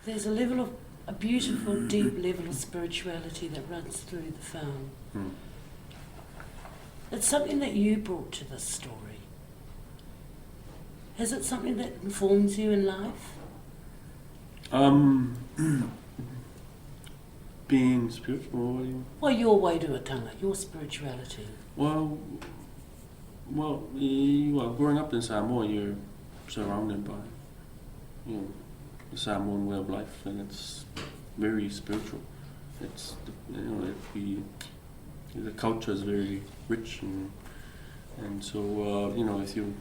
There's a beautiful, deep level of spirituality that runs through the film. Mm. It's something that you brought to this story. Is it something that informs you in life? Being spiritual, what do you... Well, your wairuatanga, your spirituality. Well, growing up in Samoa, you're surrounded by, the Samoan way of life, and it's very spiritual. It's, the culture is very rich, and so, if you're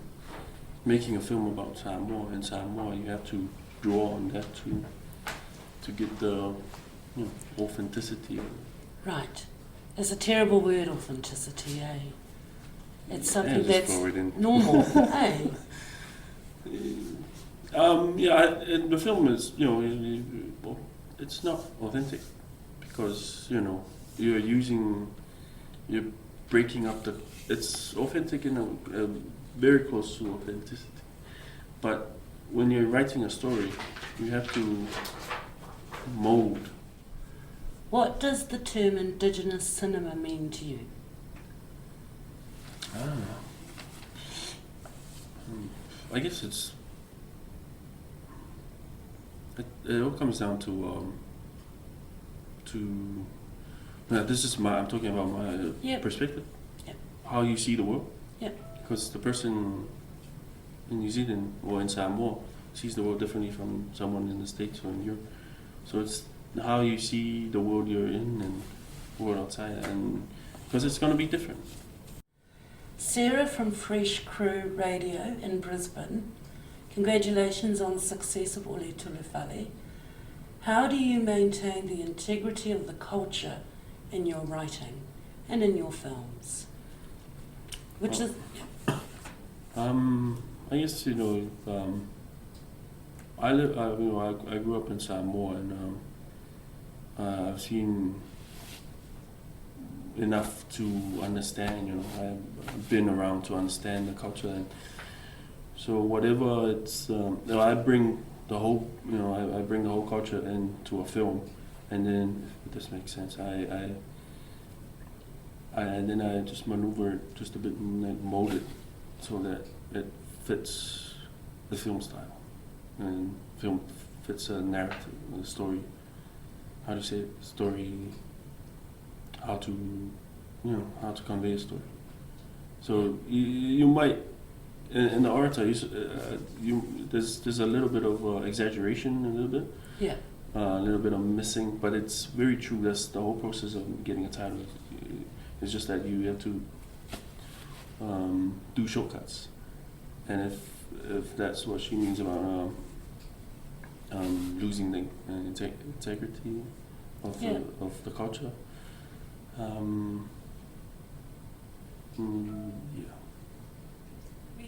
making a film about Samoa, you have to draw on that to get the authenticity of it. Right. It's a terrible word, authenticity, eh? It's something that's normal, eh? The film is, it's not authentic because, you're breaking up it's authentic in a very close to authenticity. But when you're writing a story, you have to mold. What does the term Indigenous cinema mean to you? I guess it all comes down to this is I'm talking about my perspective. Yep. How you see the world. Yep. Because the person in New Zealand or in Samoa sees the world differently from someone in the States or in Europe. So it's how you see the world you're in and the world outside, and because it's going to be different. Sarah from Fresh Crew Radio in Brisbane, congratulations on the success of Ole Tulefale. How do you maintain the integrity of the culture in your writing and in your films? Which is... I guess, I grew up in Samoa, and I've seen enough to understand, I've been around to understand the culture, and so whatever it's, I bring the whole, I bring the whole culture into a film, and then, if this makes sense, and then I just maneuver it just a bit and mold it so that it fits the film style, and film fits a narrative, a story. How to say it? Story. How to convey a story. So you might in the Orator, there's a little bit of exaggeration, a little bit. Yeah. A little bit of missing, but it's very true. That's the whole process of getting a title. It's just that you have to do shortcuts, and if that's what she means about losing the integrity of the culture. We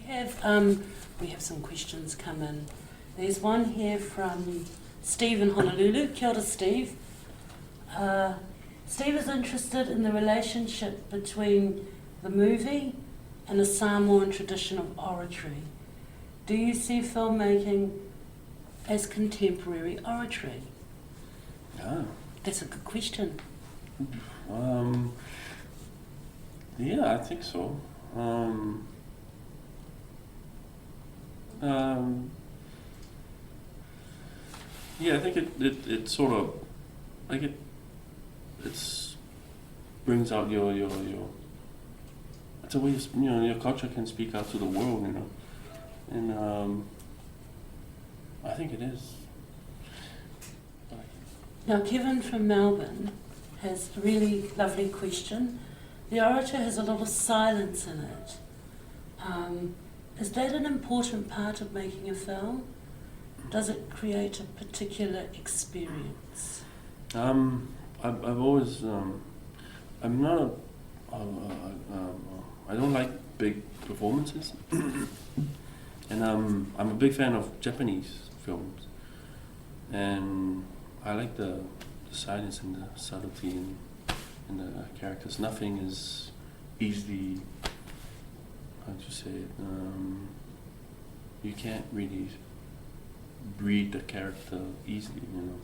have some questions come in. There's one here from Steve in Honolulu. Kia ora, Steve. Steve is interested in the relationship between the movie and the Samoan tradition of oratory. Do you see filmmaking as contemporary oratory? Yeah. That's a good question. Yeah, I think so. Yeah, I think it sort of, like it's brings out your it's a way your culture can speak out to the world, and I think it is. Now, Kevin from Melbourne has a really lovely question. The Orator has a lot of silence in it. Is that an important part of making a film? Does it create a particular experience? I've always, I'm not I don't like big performances, and I'm a big fan of Japanese films, and I like the silence and the subtlety in the characters. Nothing is easily, how do you say it? You can't really read the character easily, you know,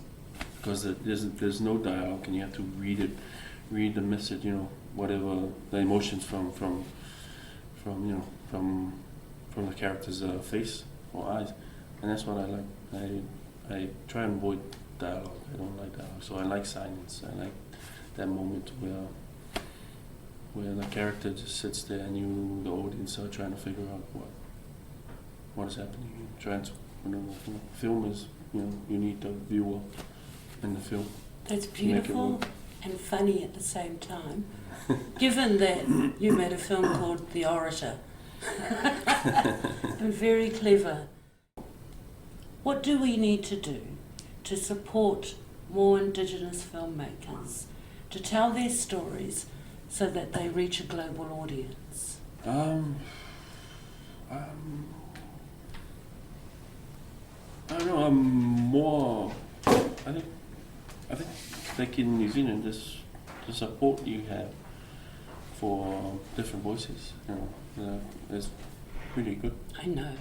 because there's no dialogue, and you have to read the message, you know, whatever the emotions from you know from the character's face or eyes, and that's what I like. I try and avoid dialogue. I don't like dialogue, so I like silence. I like that moment where the character just sits there and you, the audience, are trying to figure out what is happening. Trying to, film is, you need the viewer in the film. That's beautiful and funny at the same time. Given that you made a film called The Orator, and very clever. What do we need to do to support more Indigenous filmmakers to tell their stories so that they reach a global audience? I don't know. I think like in New Zealand, the support you have for different voices, is pretty good. I know.